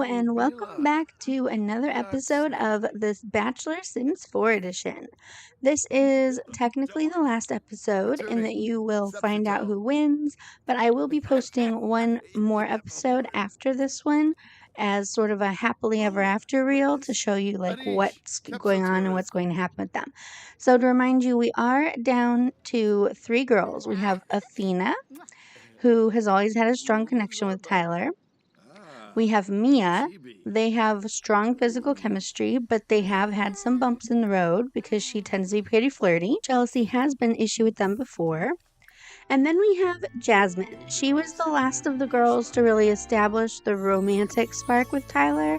and welcome back to another episode of this Bachelor Sims 4 edition. This is technically the last episode in that you will find out who wins, but I will be posting one more episode after this one as sort of a happily ever after reel to show you like what's going on and what's going to happen with them. So to remind you, we are down to 3 girls. We have Athena, who has always had a strong connection with Tyler. We have Mia. They have strong physical chemistry, but they have had some bumps in the road because she tends to be pretty flirty. Jealousy has been an issue with them before. And then we have Jasmine. She was the last of the girls to really establish the romantic spark with Tyler,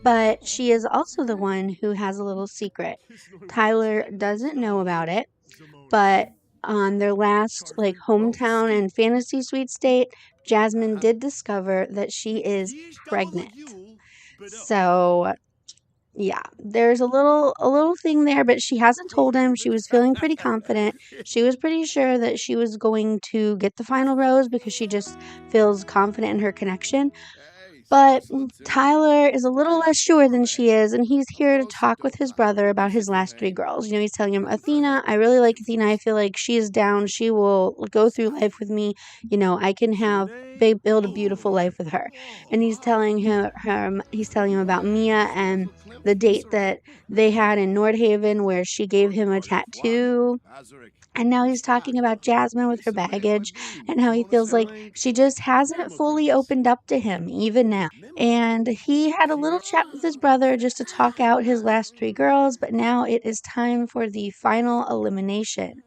but she is also the one who has a little secret. Tyler doesn't know about it, but on their last hometown and fantasy suite date, Jasmine did discover that she is pregnant. So yeah, there's a little thing there, but she hasn't told him. She was feeling pretty confident. She was pretty sure that she was going to get the final rose because she just feels confident in her connection. But Tyler is a little less sure than she is, and he's here to talk with his brother about his last 3 girls. He's telling him, Athena, I really like Athena. I feel like she is down. She will go through life with me. I can build a beautiful life with her. And he's telling he's telling him about Mia and the date that they had in Nordhaven where she gave him a tattoo. And now he's talking about Jasmine with her baggage and how he feels like she just hasn't fully opened up to him, even now. And he had a little chat with his brother just to talk out his last 3 girls, but now it is time for the final elimination.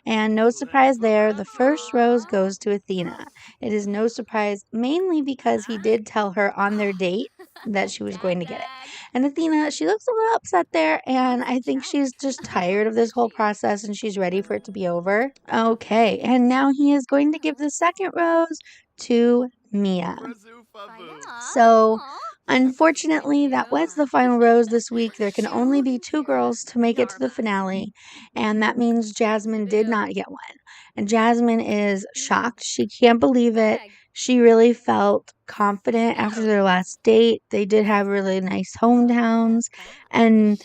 And no surprise there, the first rose goes to Athena. It is no surprise, mainly because he did tell her on their date that she was going to get it. And Athena, she looks a little upset there, and I think she's just tired of this whole process and she's ready for it to be over. Okay, and now he is going to give the second rose to Mia. So, unfortunately, that was the final rose this week. There can only be 2 girls to make it to the finale, and that means Jasmine did not get one. And Jasmine is shocked. She can't believe it. She really felt confident after their last date. They did have really nice hometowns, and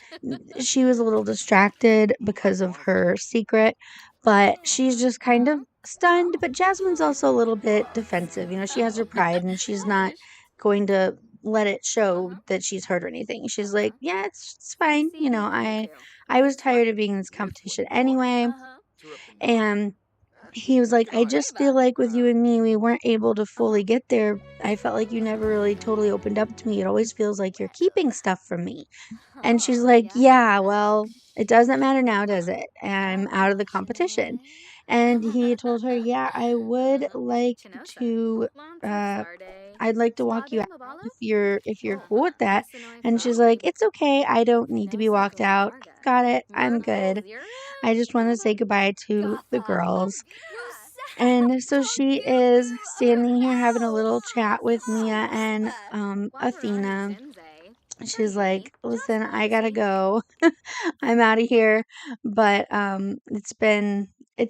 she was a little distracted because of her secret, but she's just kind of stunned. But Jasmine's also a little bit defensive. She has her pride and she's not going to let it show that she's hurt or anything. She's like, yeah, it's fine. I was tired of being in this competition anyway. And he was like, I just feel like with you and me, we weren't able to fully get there. I felt like you never really totally opened up to me. It always feels like you're keeping stuff from me. And she's like, yeah, well, it doesn't matter now, does it? I'm out of the competition. And he told her, yeah, uh, I'd like to walk you out if you're cool with that. And she's like, it's okay. I don't need to be walked out. I've got it. I'm good. I just want to say goodbye to the girls. And so she is standing here having a little chat with Mia and Athena. She's like, listen, I gotta go. I'm out of here. But it's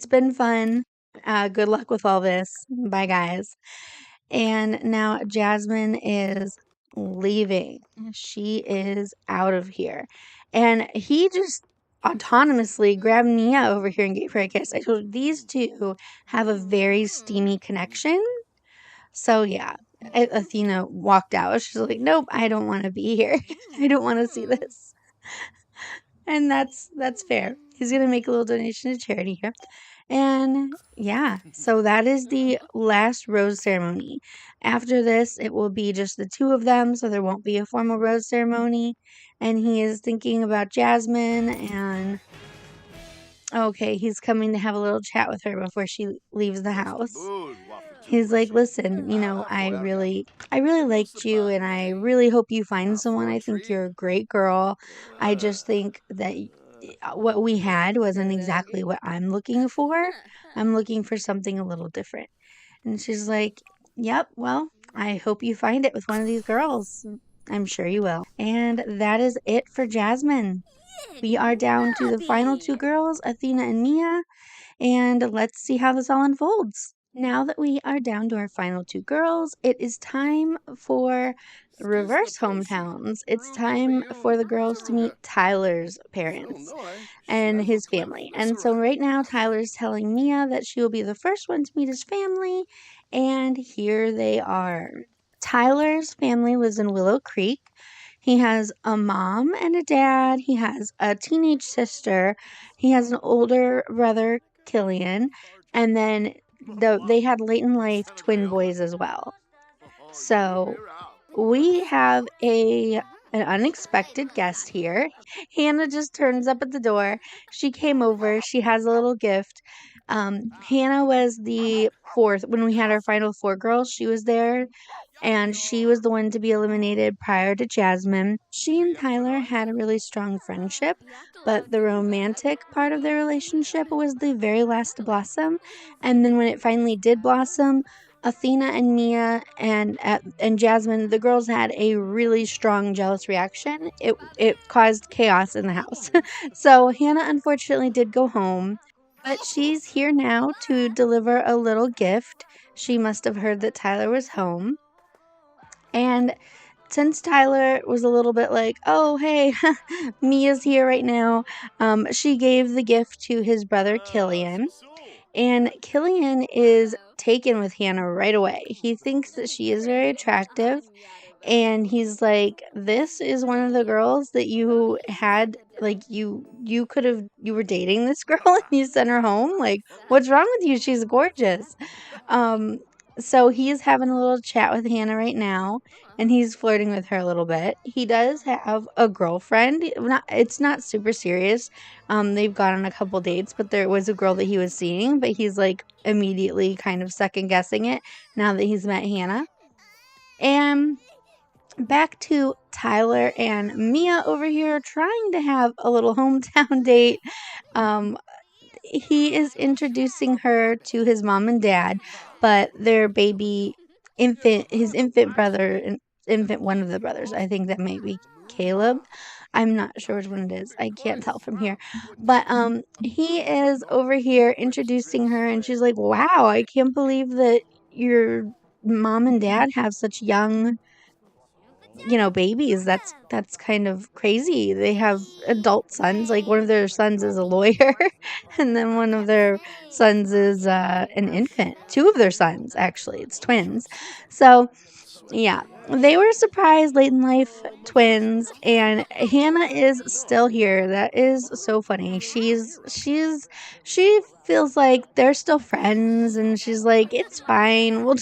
been fun. Good luck with all this. Bye, guys. And now Jasmine is leaving. She is out of here. And he just autonomously grabbed Mia over here and gave her a kiss. I told you, these two have a very steamy connection. So yeah, Athena walked out. She's like, nope, I don't want to be here. I don't want to see this. And that's fair. He's going to make a little donation to charity here. And yeah, so that is the last rose ceremony. After this, it will be just the 2 of them, so there won't be a formal rose ceremony. And he is thinking about Jasmine, and okay, he's coming to have a little chat with her before she leaves the house. He's like, listen, I really liked you, and I really hope you find someone. I think you're a great girl. I just think that what we had wasn't exactly what I'm looking for. I'm looking for something a little different. And she's like, yep, well, I hope you find it with one of these girls. I'm sure you will. And that is it for Jasmine. We are down to the final 2 girls, Athena and Mia, and let's see how this all unfolds. Now that we are down to our final two girls, it is time for reverse hometowns. It's time for the girls to meet Tyler's parents and his family. And so right now, Tyler's telling Mia that she will be the first one to meet his family. And here they are. Tyler's family lives in Willow Creek. He has a mom and a dad. He has a teenage sister. He has an older brother, Killian. And then they had late in life twin boys as well. So we have an unexpected guest here. Hannah just turns up at the door. She came over. She has a little gift. Hannah was the fourth when we had our final four girls. She was there, and she was the one to be eliminated prior to Jasmine. She and Tyler had a really strong friendship, but the romantic part of their relationship was the very last to blossom. And then when it finally did blossom, Athena and Mia and Jasmine, the girls had a really strong jealous reaction. It caused chaos in the house. So Hannah unfortunately did go home, but she's here now to deliver a little gift. She must have heard that Tyler was home. And since Tyler was a little bit like, oh, hey, Mia's here right now, she gave the gift to his brother Killian. And Killian is taken with Hannah right away. He thinks that she is very attractive. And he's like, this is one of the girls that you had, like, you could have, you were dating this girl and you sent her home. Like, what's wrong with you? She's gorgeous. Um, so he's having a little chat with Hannah right now, and he's flirting with her a little bit. He does have a girlfriend. It's not super serious. They've gone on a couple dates, but there was a girl that he was seeing, but he's like immediately kind of second guessing it now that he's met Hannah. And back to Tyler and Mia over here trying to have a little hometown date. Um, he is introducing her to his mom and dad, but their baby his infant brother, infant one of the brothers, I think that may be Caleb. I'm not sure which one it is. I can't tell from here. But he is over here introducing her, and she's like, "Wow, I can't believe that your mom and dad have such young, babies. That's kind of crazy. They have adult sons. Like one of their sons is a lawyer, and then one of their sons is an infant. Two of their sons, actually, it's twins. So yeah, they were surprised late in life twins, and Hannah is still here. That is so funny. She feels like they're still friends, and she's like, it's fine. We'll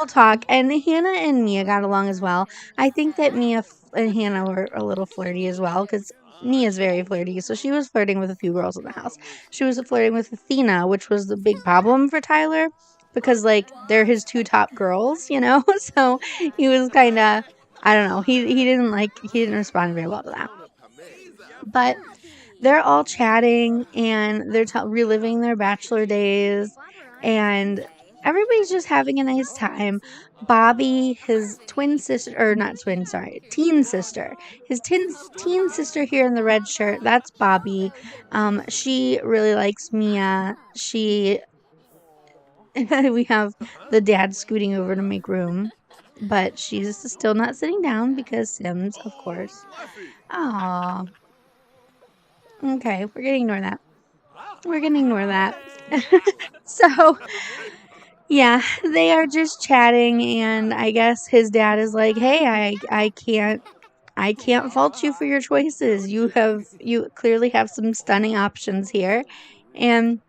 talk. And Hannah and Mia got along as well. I think that Mia and Hannah were a little flirty as well, because Mia's very flirty, so she was flirting with a few girls in the house. She was flirting with Athena, which was the big problem for Tyler because like they're his two top girls. So he was kind of, I don't know, he didn't respond very well to that. But they're all chatting and they're reliving their bachelor days, and everybody's just having a nice time. Bobby, his twin sister, or not twin, sorry, teen sister, his teen sister here in the red shirt, that's Bobby. She really likes Mia. We have the dad scooting over to make room, but she's still not sitting down because Sims, of course. Aw. Okay, we're gonna ignore that. We're gonna ignore that. So, yeah, they are just chatting, and I guess his dad is like, "Hey, I can't fault you for your choices. You clearly have some stunning options here," and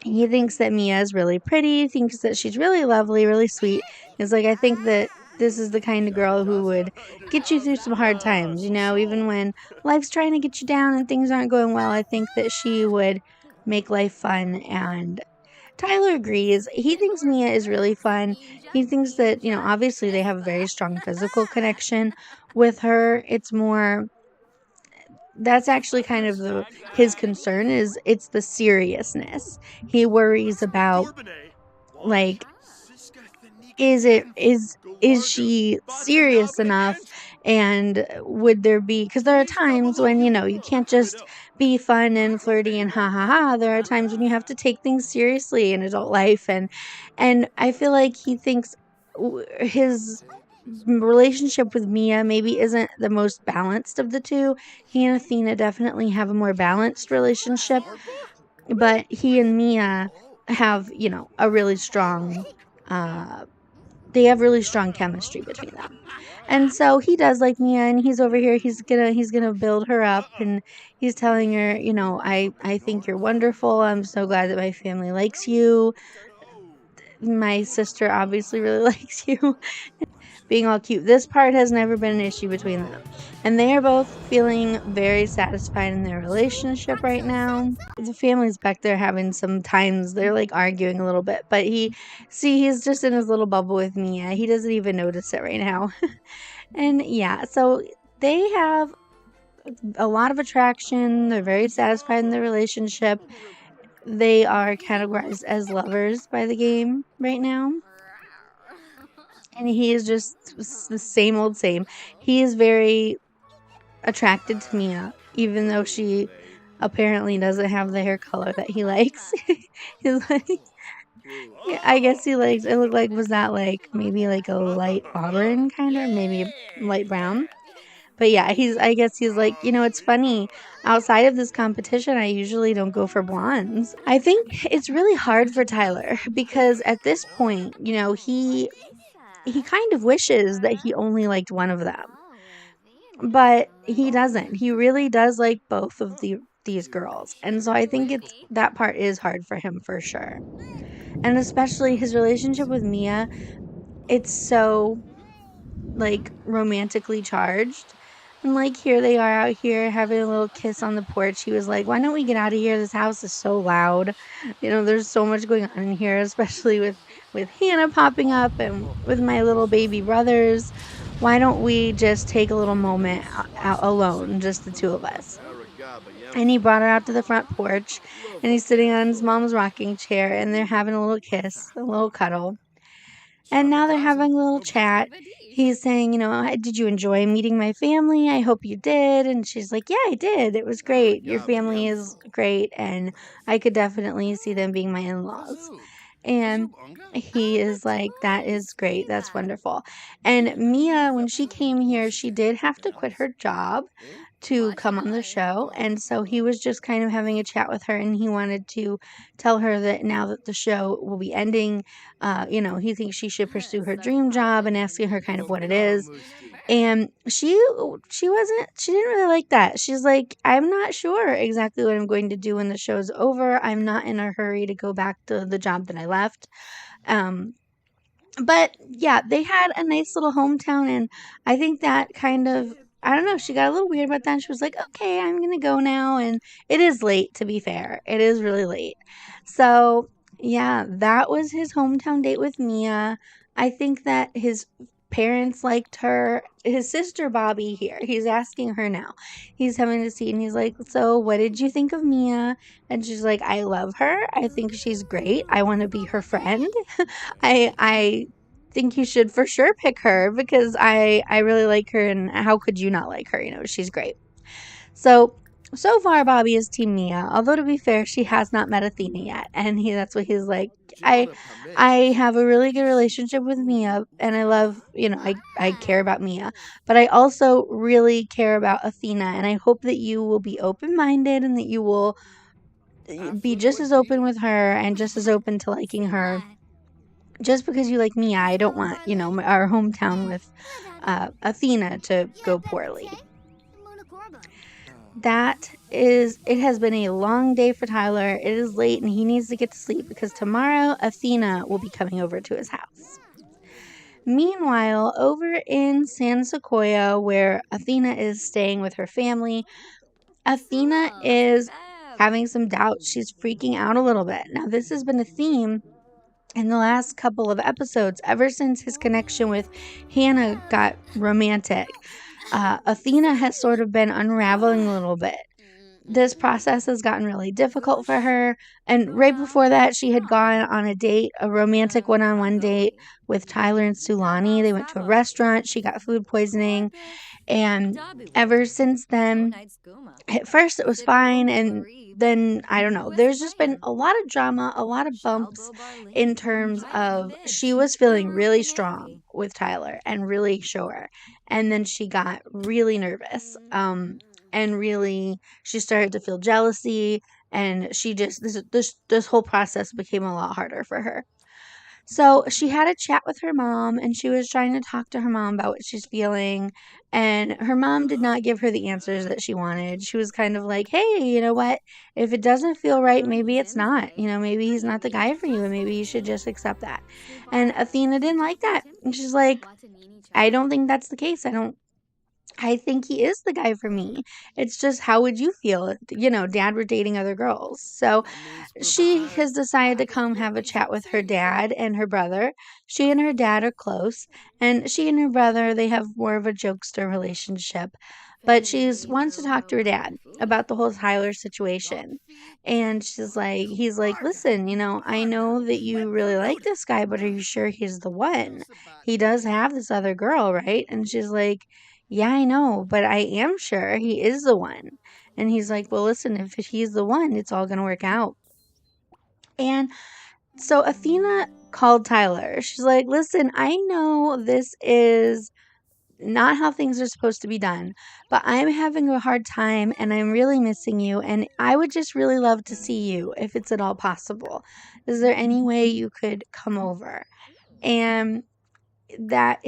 he thinks that Mia is really pretty, thinks that she's really lovely, really sweet. He's like, I think that this is the kind of girl who would get you through some hard times, even when life's trying to get you down and things aren't going well. I think that she would make life fun. And Tyler agrees. He thinks Mia is really fun. He thinks that, obviously they have a very strong physical connection with her. It's more, that's actually kind of his concern is it's the seriousness. He worries about, like, is she serious enough? And would there be, because there are times when, you can't just be fun and flirty and ha ha ha. There are times when you have to take things seriously in adult life. And I feel like he thinks his relationship with Mia maybe isn't the most balanced of the two. He and Athena definitely have a more balanced relationship, but he and Mia have, a really strong, uh, they have really strong chemistry between them. And so he does like Mia, and he's over here, he's gonna build her up, and he's telling her, I think you're wonderful. I'm so glad that my family likes you. My sister obviously really likes you. Being all cute. This part has never been an issue between them. And they are both feeling very satisfied in their relationship right now. The family's back there having some times. They're like arguing a little bit. But he's just in his little bubble with Mia. He doesn't even notice it right now. And yeah, so they have a lot of attraction. They're very satisfied in their relationship. They are categorized as lovers by the game right now. And he is just the same old same. He is very attracted to Mia, even though she apparently doesn't have the hair color that he likes. He's like, yeah, I guess he likes, it looked like, was that like maybe like a light auburn kind of, maybe light brown? But yeah, I guess he's like, it's funny. Outside of this competition, I usually don't go for blondes. I think it's really hard for Tyler because at this point, he kind of wishes that he only liked one of them. But he doesn't. He really does like both of these girls. And so I think that part is hard for him for sure. And especially his relationship with Mia, it's so like romantically charged. And like here they are out here having a little kiss on the porch. He was like, "Why don't we get out of here? This house is so loud. There's so much going on in here, especially with Hannah popping up and with my little baby brothers. Why don't we just take a little moment out alone, just the two of us?" And he brought her out to the front porch, and he's sitting on his mom's rocking chair, and they're having a little kiss, a little cuddle. And now they're having a little chat. He's saying, "Did you enjoy meeting my family? I hope you did." And she's like, "Yeah, I did. It was great. Your family is great, and I could definitely see them being my in-laws." And he is like, "That is great. That's wonderful." And Mia, when she came here, she did have to quit her job to come on the show. And so he was just kind of having a chat with her, and he wanted to tell her that now that the show will be ending, he thinks she should pursue her dream job, and asking her kind of what it is. And she didn't really like that. She's like, "I'm not sure exactly what I'm going to do when the show's over. I'm not in a hurry to go back to the job that I left." But yeah, they had a nice little hometown, and I think that kind of, I don't know, she got a little weird about that. And she was like, "Okay, I'm gonna go now." And it is late, to be fair. It is really late. So yeah, that was his hometown date with Mia. I think that his parents liked her. His sister Bobby here, he's asking her now. He's having a seat, and he's like, "So what did you think of Mia?" And she's like, "I love her. I think she's great. I want to be her friend." I think you should for sure pick her because I really like her, and how could you not like her? She's great. So far Bobby is team Mia, although to be fair, she has not met Athena yet, and that's what he's like. I have a really good relationship with Mia, and I love, I care about Mia, but I also really care about Athena, and I hope that you will be open-minded and that you will be just as open with her and just as open to liking her. Just because you like Mia, I don't want, our hometown with Athena to go poorly. It has been a long day for Tyler. It is late, and he needs to get to sleep because tomorrow Athena will be coming over to his house. Meanwhile, over in San Sequoia, where Athena is staying with her family, Athena is having some doubts. She's freaking out a little bit. Now, this has been a theme in the last couple of episodes, ever since his connection with Hannah got romantic. Athena has sort of been unraveling a little bit. this process has gotten really difficult for her. And right before that, she had gone on a date, a romantic one-on-one date with Tyler and Sulani. They went to a restaurant. She got food poisoning. And ever since then, at first it was fine, and then I don't know, there's just been a lot of drama, a lot of bumps in terms of she was feeling really strong with Tyler and really sure, and then she got really nervous, and really she started to feel jealousy, and she just this whole process became a lot harder for her. So she had a chat with her mom, and she was trying to talk to her mom about what she's feeling. And her mom did not give her the answers that she wanted. She was kind of like, hey, you know what? If it doesn't feel right, maybe it's not. Maybe he's not the guy for you, and maybe you should just accept that. And Athena didn't like that. And she's like, I don't think that's the case. I think he is the guy for me. It's just, how would you feel if, dad were dating other girls? So she has decided to come have a chat with her dad and her brother. She and her dad are close, and she and her brother, they have more of a jokester relationship. But she wants to talk to her dad about the whole Tyler situation. And he's like, listen, I know that you really like this guy, but are you sure he's the one? He does have this other girl, right? And she's like, yeah, I know, but I am sure he is the one. And he's like, well, listen, if he's the one, it's all going to work out. And so Athena called Tyler. She's like, listen, I know this is not how things are supposed to be done, but I'm having a hard time and I'm really missing you. And I would just really love to see you if it's at all possible. Is there any way you could come over? And that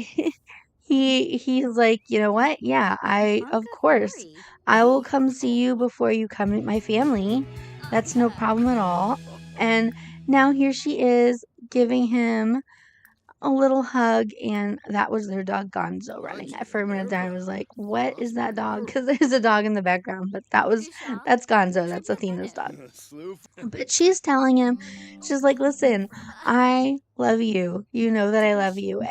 he's like, you know what? Yeah, of course, I will come see you before you come meet my family. That's no problem at all. And now here she is giving him a little hug, and that was their dog Gonzo running. For a minute there, I was like, what is that dog? Because there's a dog in the background, but that's Gonzo. That's Athena's dog. But she's telling him, she's like, listen, I love you. You know that I love you.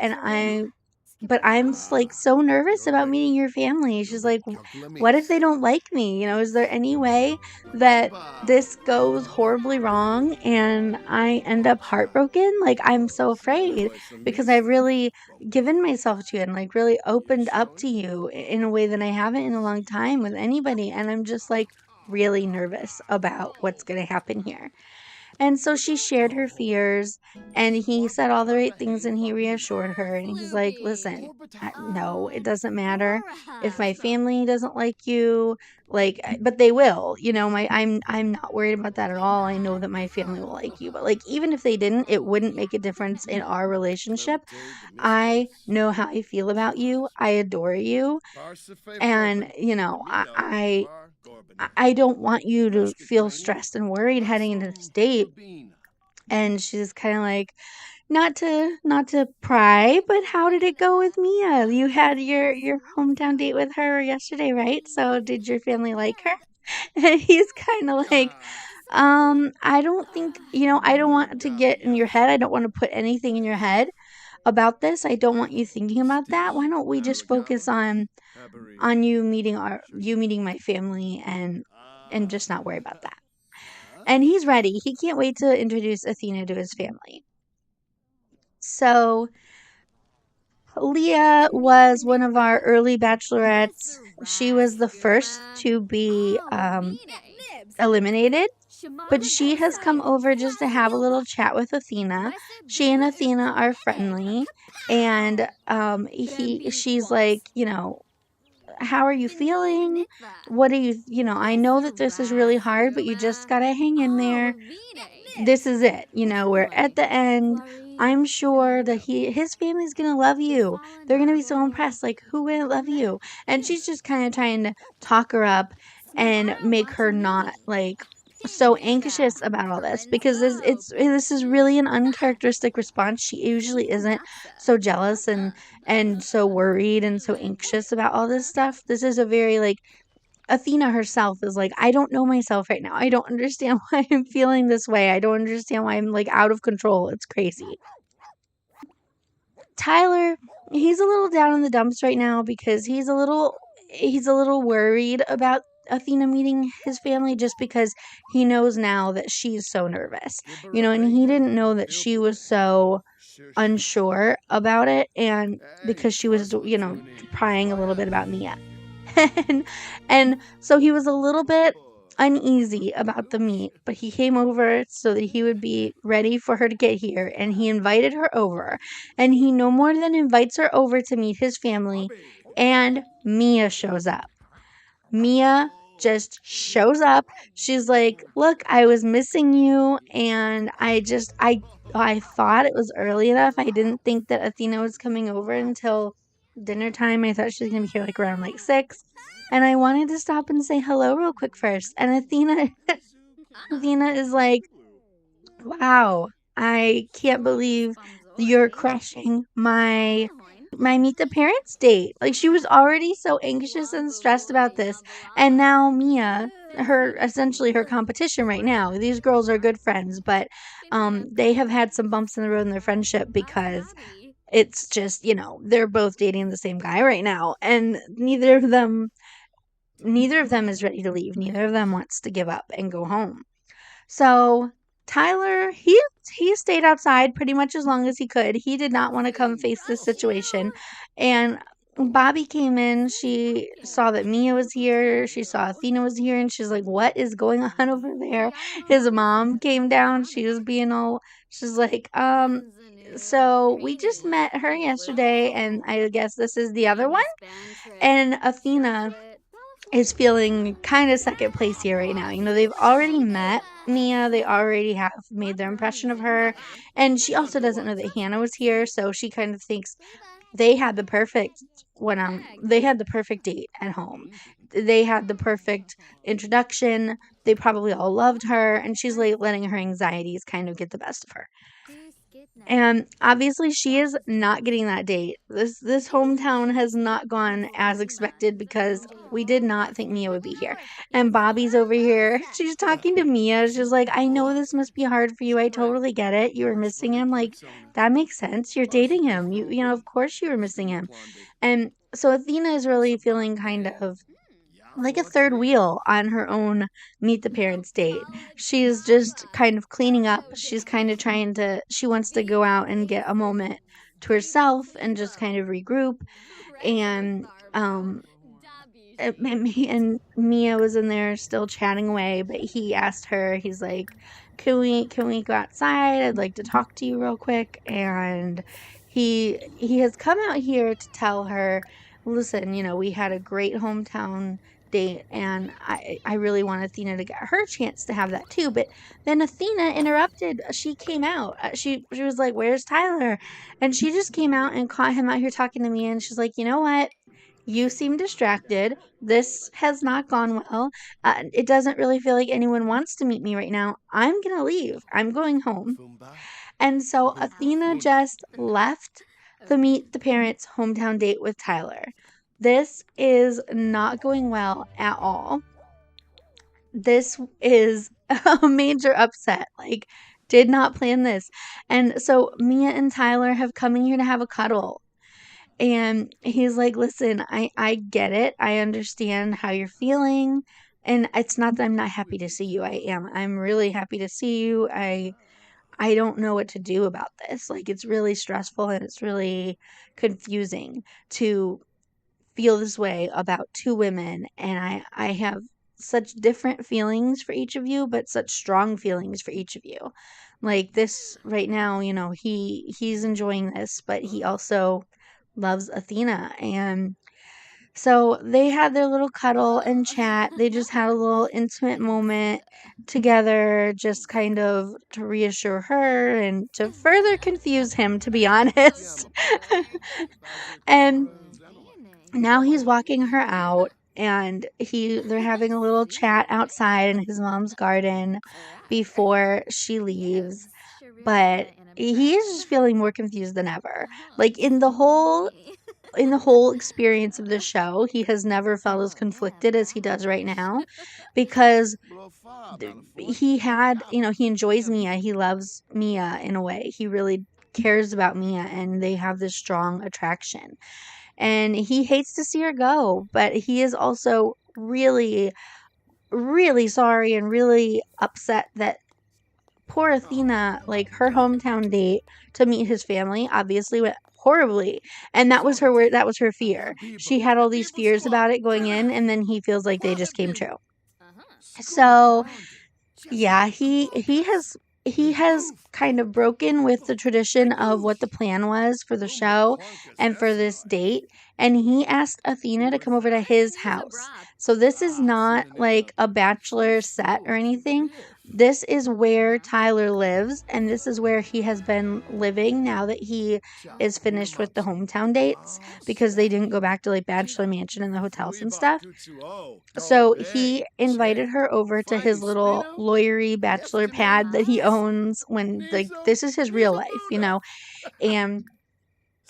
But I'm like so nervous about meeting your family. She's like, what if they don't like me? Is there any way that this goes horribly wrong and I end up heartbroken? Like, I'm so afraid because I've really given myself to you and like really opened up to you in a way that I haven't in a long time with anybody. And I'm just like really nervous about what's going to happen here. And so she shared her fears, and he said all the right things, and he reassured her. And he's like, listen, no, it doesn't matter if my family doesn't like you, like, but they will, I'm not worried about that at all. I know that my family will like you, but like, even if they didn't, it wouldn't make a difference in our relationship. I know how I feel about you. I adore you. And, I don't want you to feel stressed and worried heading into this date. And she's kind of like, not to pry, but how did it go with Mia? You had your hometown date with her yesterday, right? So did your family like her? And he's kind of like, I don't think, I don't want to get in your head. I don't want to put anything in your head about this. I don't want you thinking about that. Why don't we just focus on you meeting my family and just not worry about that. And he's ready. He can't wait to introduce Athena to his family. So Leah was one of our early bachelorettes. She was the first to be eliminated, but she has come over just to have a little chat with Athena. She and Athena are friendly, and she's like, how are you feeling? What are I know that this is really hard, but you just gotta hang in there. This is it. We're at the end. I'm sure that his family's gonna love you. They're gonna be so impressed. Like, who wouldn't love you? And she's just kind of trying to talk her up and make her not like so anxious about all this, because this is really an uncharacteristic response. She usually isn't so jealous and so worried and so anxious about all this stuff. This is a very like, Athena herself is like, I don't know myself right now. I don't understand why I'm feeling this way. I don't understand why I'm like out of control. It's crazy. Tyler, he's a little down in the dumps right now because he's a little worried about Athena meeting his family just because he knows now that she's so nervous, and he didn't know that she was so unsure about it, and because she was, prying a little bit about Mia. and and so he was a little bit uneasy about the meet, but he came over so that he would be ready for her to get here, and he invited her over, and he no more than invites her over to meet his family, and Mia shows up. Mia just shows up. She's like, "Look, I was missing you, and I thought it was early enough. I didn't think that Athena was coming over until dinner time. I thought she was gonna be here like around like 6. And I wanted to stop and say hello real quick first." And Athena Athena is like, "Wow, I can't believe you're crushing my meet the parents date." Like, she was already so anxious and stressed about this, and now Mia, essentially her competition right now. These girls are good friends, but they have had some bumps in the road in their friendship because it's just, they're both dating the same guy right now, and neither of them is ready to leave. Neither of them wants to give up and go home. So Tyler, he stayed outside pretty much as long as he could. He did not want to come face this situation. And Bobby came in. She saw that Mia was here. She saw Athena was here, and she's like, "What is going on over there?" His mom came down. She was being all. She's like, "So we just met her yesterday, and I guess this is the other one." And Athena is feeling kind of second place here right now. They've already met Mia, they already have made their impression of her, and she also doesn't know that Hannah was here, so she kind of thinks they had the perfect they had the perfect date at home. They had the perfect introduction. They probably all loved her, and she's like letting her anxieties kind of get the best of her. And obviously she is not getting that date. This hometown has not gone as expected because we did not think Mia would be here. And Bobby's over here. She's talking to Mia. She's like, "I know this must be hard for you. I totally get it. You were missing him. Like, that makes sense. You're dating him. Of course you were missing him." And so Athena is really feeling kind of like a third wheel on her own meet the parents date. She's just kind of cleaning up. She's kind of she wants to go out and get a moment to herself and just kind of regroup. And and Mia was in there still chatting away, but he asked her, he's like, "Can we go outside? I'd like to talk to you real quick." And he has come out here to tell her, "Listen, we had a great hometown date, and I really want Athena to get her chance to have that too." But then Athena interrupted. She came out. She was like, "Where's Tyler?" And she just came out and caught him out here talking to me, and she's like, "You know what? You seem distracted. This has not gone well. It doesn't really feel like anyone wants to meet me right now. I'm going to leave. I'm going home." And so Athena just left the meet the parents hometown date with Tyler. This is not going well at all. This is a major upset. Like, did not plan this. And so Mia and Tyler have come in here to have a cuddle. And he's like, "Listen, I get it. I understand how you're feeling. And it's not that I'm not happy to see you. I am. I'm really happy to see you. I don't know what to do about this. Like, it's really stressful and it's really confusing to feel this way about two women. And I have such different feelings for each of you, but such strong feelings for each of you. Like, this right now, he's enjoying this, but he also loves Athena." And so they had their little cuddle and chat. They just had a little intimate moment together, just kind of to reassure her and to further confuse him, to be honest. And now he's walking her out, and they're having a little chat outside in his mom's garden before she leaves. But he is just feeling more confused than ever. Like, in the whole experience of the show, he has never felt as conflicted as he does right now, because he enjoys Mia. He loves Mia in a way. He really cares about Mia, and they have this strong attraction. And he hates to see her go, but he is also really really sorry and really upset that poor Athena, like her hometown date to meet his family, obviously went horribly. And that was her word, that was her fear. She had all these fears about it going in, and then he feels like they just came true. So yeah, he has kind of broken with the tradition of what the plan was for the show and for this date, and he asked Athena to come over to his house. So this is not like a bachelor set or anything. This is where Tyler lives, and this is where he has been living now that he is finished with the hometown dates, because they didn't go back to like Bachelor Mansion and the hotels and stuff. So he invited her over to his little lawyery bachelor pad that he owns, when like this is his real life, and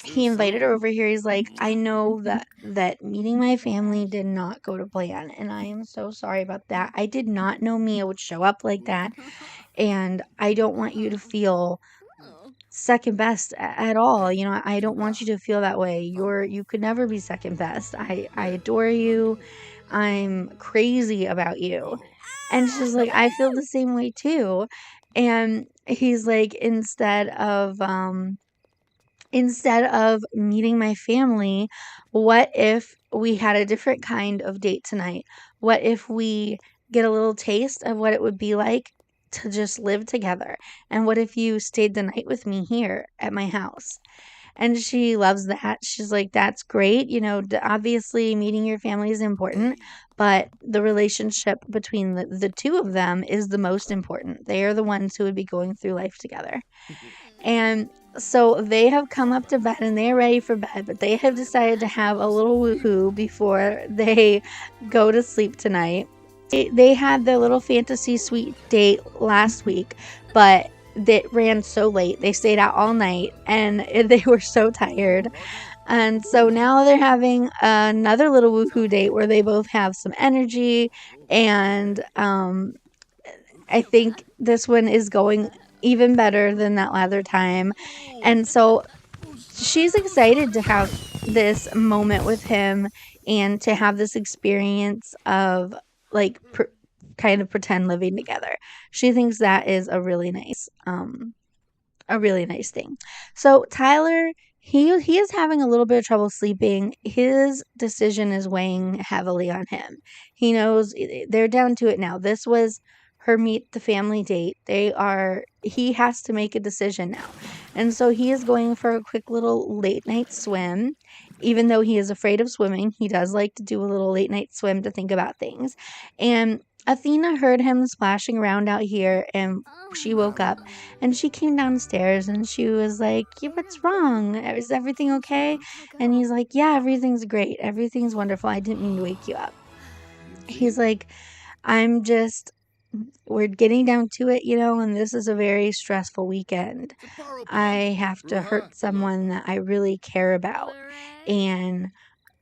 he invited her over here. He's like, I know that meeting my family did not go to plan, and I am so sorry about that. I did not know Mia would show up like that, and I don't want you to feel second best at all. I don't want you to feel that way. You could never be second best. I adore you. I'm crazy about you. And she's like, I feel the same way too. And he's like, instead of meeting my family, what if we had a different kind of date tonight? What if we get a little taste of what it would be like to just live together? And what if you stayed the night with me here at my house? And she loves that. She's like, that's great. Obviously, meeting your family is important, but the relationship between the two of them is the most important. They are the ones who would be going through life together. And so they have come up to bed and they're ready for bed, but they have decided to have a little woohoo before they go to sleep tonight. They had their little fantasy suite date last week, but that ran so late. They stayed out all night and they were so tired. And so now they're having another little woohoo date where they both have some energy. And I think this one is going even better than that other time. And so she's excited to have this moment with him and to have this experience of like kind of pretend living together. She thinks that is a really nice thing. So Tyler, he is having a little bit of trouble sleeping. His decision is weighing heavily on him. He knows they're down to it now. This was her meet the family date. He has to make a decision now. And so he is going for a quick little late night swim. Even though he is afraid of swimming, he does like to do a little late night swim to think about things. And Athena heard him splashing around out here, and she woke up and she came downstairs and she was like, yeah, what's wrong? Is everything okay? And he's like, yeah, everything's great. Everything's wonderful. I didn't mean to wake you up. He's like, we're getting down to it, and this is a very stressful weekend. I have to hurt someone that I really care about. And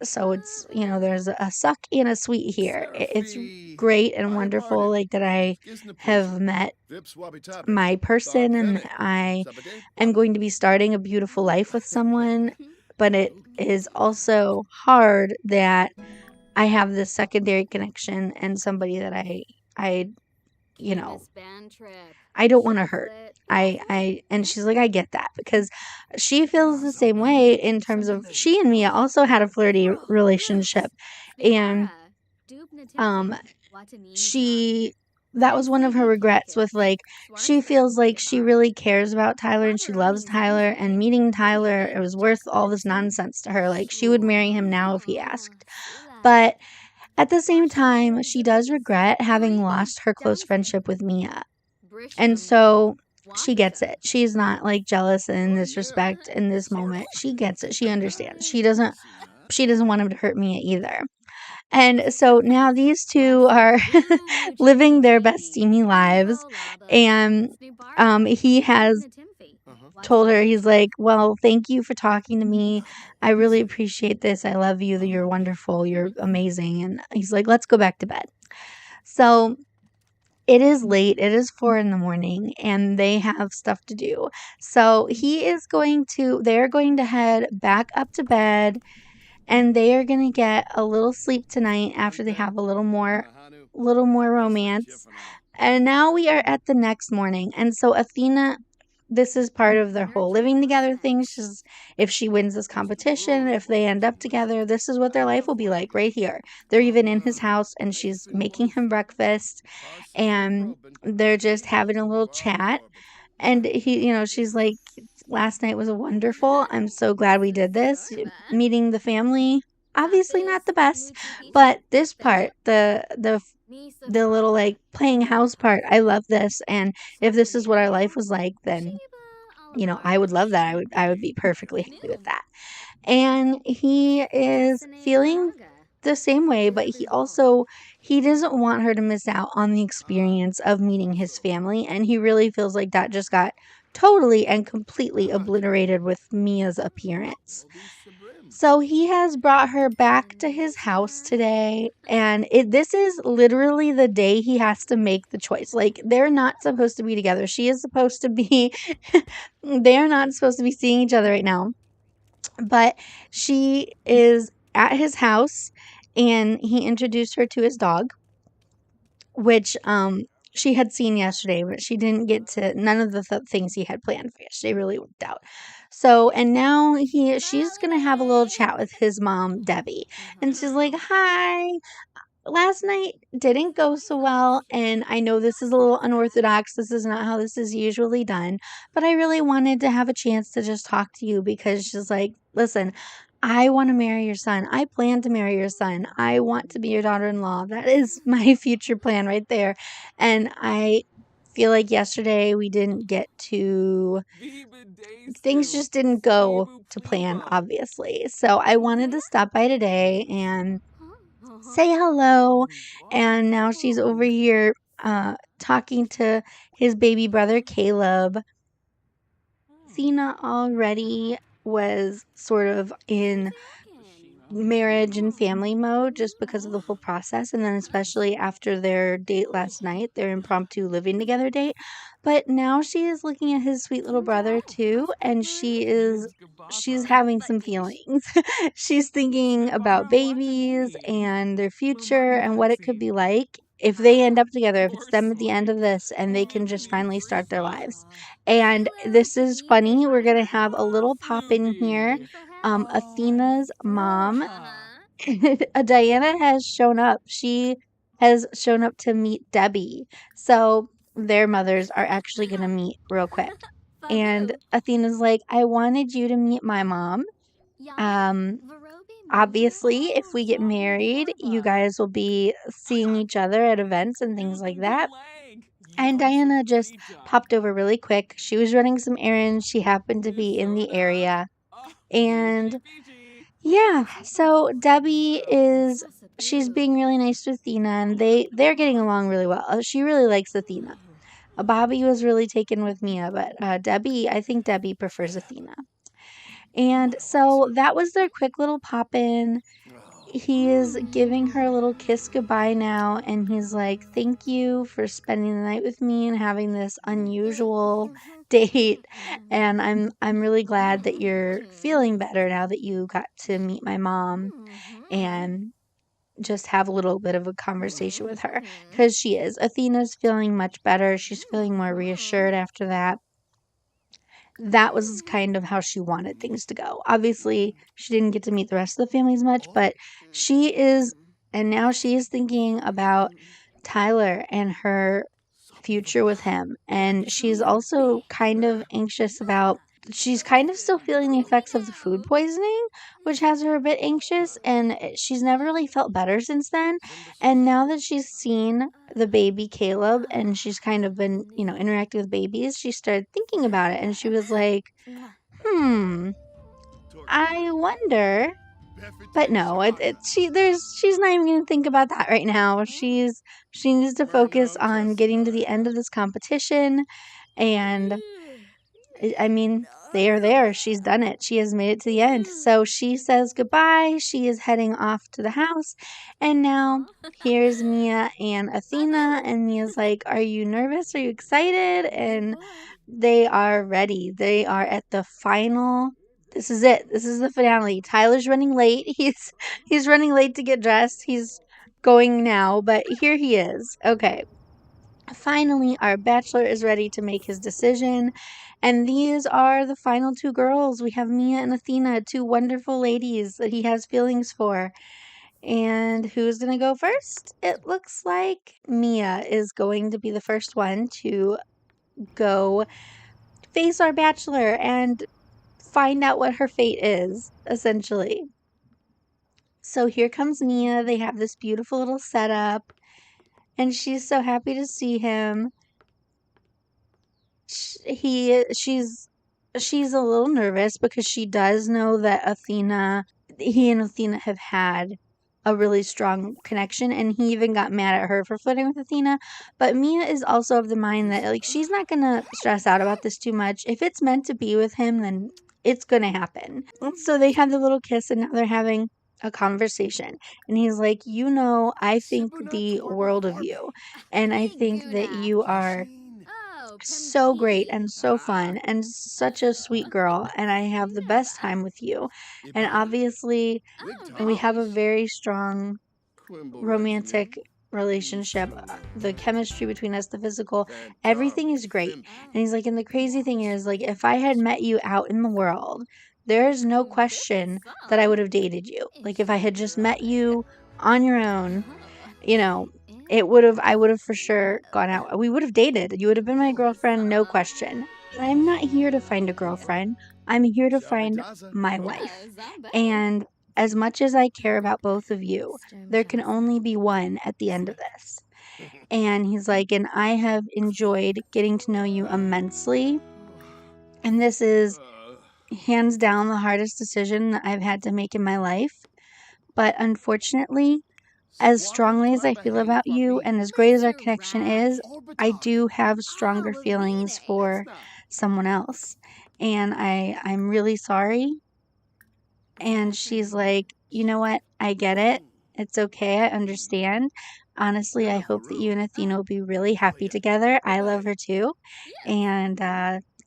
so it's, there's a suck and a sweet here. It's great and wonderful, like that I have met my person and I am going to be starting a beautiful life with someone. But it is also hard that I have this secondary connection and somebody that I you know I don't want to hurt. And she's like, I get that, because she feels the same way in terms of she and Mia also had a flirty relationship, and um she that was one of her regrets with, like, she feels like she really cares about Tyler and she loves Tyler, and meeting Tyler, it was worth all this nonsense to her. Like, she would marry him now if he asked. But at the same time, she does regret having lost her close friendship with Mia. And so she gets it. She's not like jealous in this respect in this moment. She gets it. She understands. She doesn't want him to hurt Mia either. And so now these two are living their best steamy lives. And he has told her, he's like, well, thank you for talking to me. I really appreciate this. I love you. You're wonderful. You're amazing. And he's like, let's go back to bed. So it is late. It is 4 a.m, and they have stuff to do. So they're going to head back up to bed, and they are going to get a little sleep tonight after they have a little more little more romance. And now we are at the next morning. And so Athena, this is part of their whole living together thing. If she wins this competition, if they end up together, this is what their life will be like right here. They're even in his house and she's making him breakfast and they're just having a little chat. And she's like, last night was wonderful. I'm so glad we did this. Meeting the family, obviously not the best, but this part, the little like playing house part, I love this. And if this is what our life was like, then I would love that. I would be perfectly happy with that. And he is feeling the same way, but he doesn't want her to miss out on the experience of meeting his family, and he really feels like that just got totally and completely obliterated with Mia's appearance. So he has brought her back to his house today, and this is literally the day he has to make the choice. Like, they're not supposed to be together. She is supposed to be they're not supposed to be seeing each other right now. But she is at his house and he introduced her to his dog, which she had seen yesterday, but she didn't get to none of the things he had planned for yesterday really worked out. So, and now she's going to have a little chat with his mom, Debbie. And she's like, "Hi, last night didn't go so well, and I know this is a little unorthodox. This is not how this is usually done, but I really wanted to have a chance to just talk to you because she's like, listen, I want to marry your son. I plan to marry your son. I want to be your daughter-in-law. That is my future plan right there. And I feel like yesterday we didn't get to things just didn't go to plan, obviously. So I wanted to stop by today and say hello." And now she's over here talking to his baby brother Caleb. Athena already was sort of in marriage and family mode just because of the whole process, and then especially after their date last night, their impromptu living together date. But now she is looking at his sweet little brother too, and she's having some feelings. She's thinking about babies and their future and what it could be like if they end up together, if it's them at the end of this and they can just finally start their lives. And this is funny. We're going to have a little pop in here. Athena's mom, Diana, has shown up. She has shown up to meet Debbie. So their mothers are actually going to meet real quick. And Athena's like, "I wanted you to meet my mom. Um, Obviously, if we get married, you guys will be seeing each other at events and things like that." And Diana just popped over really quick. She was running some errands. She happened to be in the area. And yeah, so Debbie she's being really nice to Athena, and they're getting along really well. She really likes Athena. Bobby was really taken with Mia, but I think Debbie prefers Athena. And so that was their quick little pop in. He is giving her a little kiss goodbye now, and he's like, "Thank you for spending the night with me and having this unusual date. And I'm really glad that you're feeling better now that you got to meet my mom and just have a little bit of a conversation with her, because she is. Athena's feeling much better. She's feeling more reassured after that. That was kind of how she wanted things to go. Obviously, she didn't get to meet the rest of the family as much, but and now she is thinking about Tyler and her future with him. And she's also kind of anxious about, she's kind of still feeling the effects of the food poisoning, which has her a bit anxious. And she's never really felt better since then. And now that she's seen the baby Caleb and she's kind of been, interacting with babies, she started thinking about it. And she was like, I wonder. But no, she's not even gonna think about that right now. She needs to focus on getting to the end of this competition, and I mean, they are there. She's done it. She has made it to the end. So she says goodbye. She is heading off to the house. And now here's Mia and Athena. And Mia's like, "Are you nervous? Are you excited?" And they are ready. They are at the final. This is it. This is the finale. Tyler's running late. He's running late to get dressed. He's going now, but here he is. Okay. Finally, our bachelor is ready to make his decision. And these are the final two girls. We have Mia and Athena, two wonderful ladies that he has feelings for. And who's going to go first? It looks like Mia is going to be the first one to go face our bachelor and find out what her fate is, essentially. So here comes Mia. They have this beautiful little setup, and she's so happy to see him. She's a little nervous because she does know that he and Athena have had a really strong connection, and he even got mad at her for flirting with Athena. But Mia is also of the mind that like she's not gonna stress out about this too much. If it's meant to be with him, then it's gonna happen. So they have the little kiss, and now they're having a conversation. And he's like, I think the world of you, and I think that you are so great and so fun and such a sweet girl, and I have the best time with you. And obviously, we have a very strong romantic relationship. The chemistry between us, the physical, everything is great. And he's like, and the crazy thing is, like, if I had met you out in the world, there's no question that I would have dated you. Like, if I had just met you on your own, you know, I would have for sure gone out. We would have dated. You would have been my girlfriend, no question. But I'm not here to find a girlfriend. I'm here to find my wife. And as much as I care about both of you, there can only be one at the end of this. And he's like, and I have enjoyed getting to know you immensely. And this is hands down the hardest decision that I've had to make in my life. But unfortunately, as strongly as I feel about you and as great as our connection is, I do have stronger feelings for someone else. And I'm really sorry. And she's like, you know what? I get it. It's okay. I understand. Honestly, I hope that you and Athena will be really happy together. I love her too. And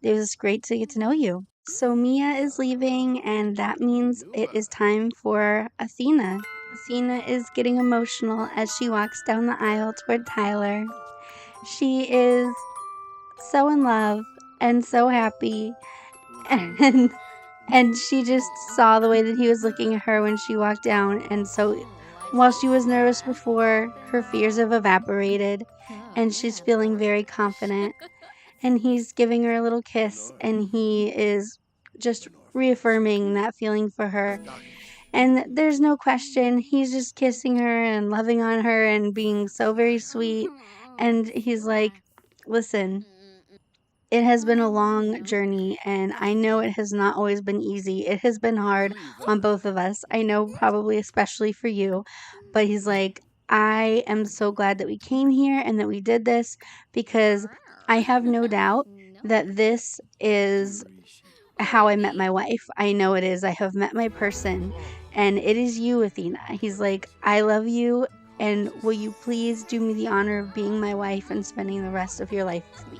it was great to get to know you. So Mia is leaving, and that means it is time for Athena. Athena is getting emotional as she walks down the aisle toward Tyler. She is so in love and so happy, and she just saw the way that he was looking at her when she walked down, and so while she was nervous before, her fears have evaporated, and she's feeling very confident. And he's giving her a little kiss, and he is just reaffirming that feeling for her. And there's no question, he's just kissing her and loving on her and being so very sweet. And he's like, listen, it has been a long journey, and I know it has not always been easy. It has been hard on both of us. I know, probably especially for you. But he's like, I am so glad that we came here and that we did this, because I have no doubt that this is how I met my wife. I know it is. I have met my person, and it is you, Athena. He's like, I love you, and will you please do me the honor of being my wife and spending the rest of your life with me?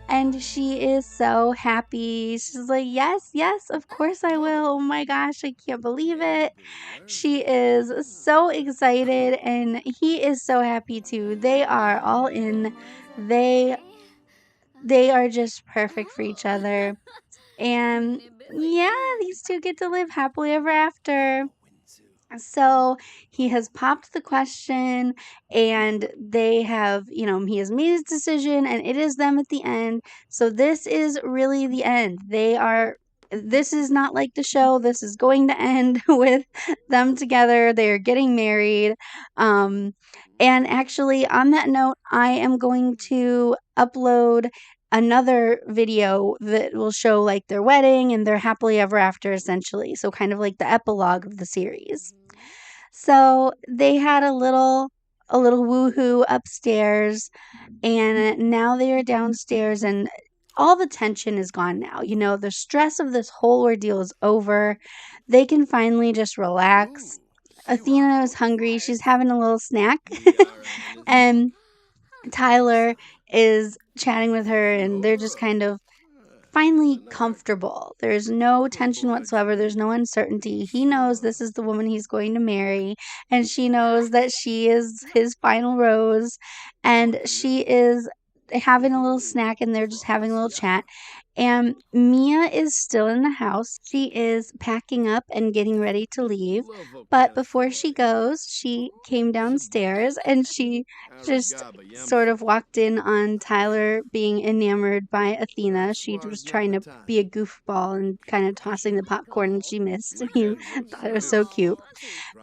And she is so happy. She's like, yes, yes, of course I will. Oh my gosh, I can't believe it. She is so excited, and he is so happy too. They are all in. They are just perfect for each other. And yeah, these two get to live happily ever after. So he has popped the question, and they have, he has made his decision, and it is them at the end. So this is really the end. This is not like the show. This is going to end with them together. They are getting married. And actually, on that note, I am going to upload another video that will show like their wedding and their happily ever after, essentially. So kind of like the epilogue of the series. So they had a little woohoo upstairs, and now they are downstairs, and all the tension is gone now. The stress of this whole ordeal is over. They can finally just relax. Athena is hungry. She's having a little snack. And Tyler is chatting with her, and they're just kind of finally comfortable. There's no tension whatsoever. There's no uncertainty. He knows this is the woman he's going to marry, and she knows that she is his final rose, and she is having a little snack and they're just having a little chat. And Mia is still in the house. She is packing up and getting ready to leave. But before she goes, she came downstairs and she just sort of walked in on Tyler being enamored by Athena. She was trying to be a goofball and kind of tossing the popcorn and she missed. And he thought it was so cute.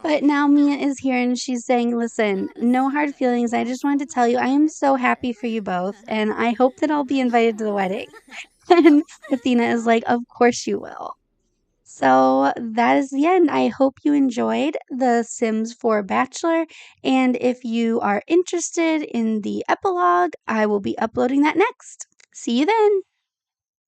But now Mia is here and she's saying, listen, no hard feelings. I just wanted to tell you I am so happy for you both. And I hope that I'll be invited to the wedding. And Athena is like, of course you will. So that is the end. I hope you enjoyed The Sims 4 Bachelor. And if you are interested in the epilogue, I will be uploading that next. See you then.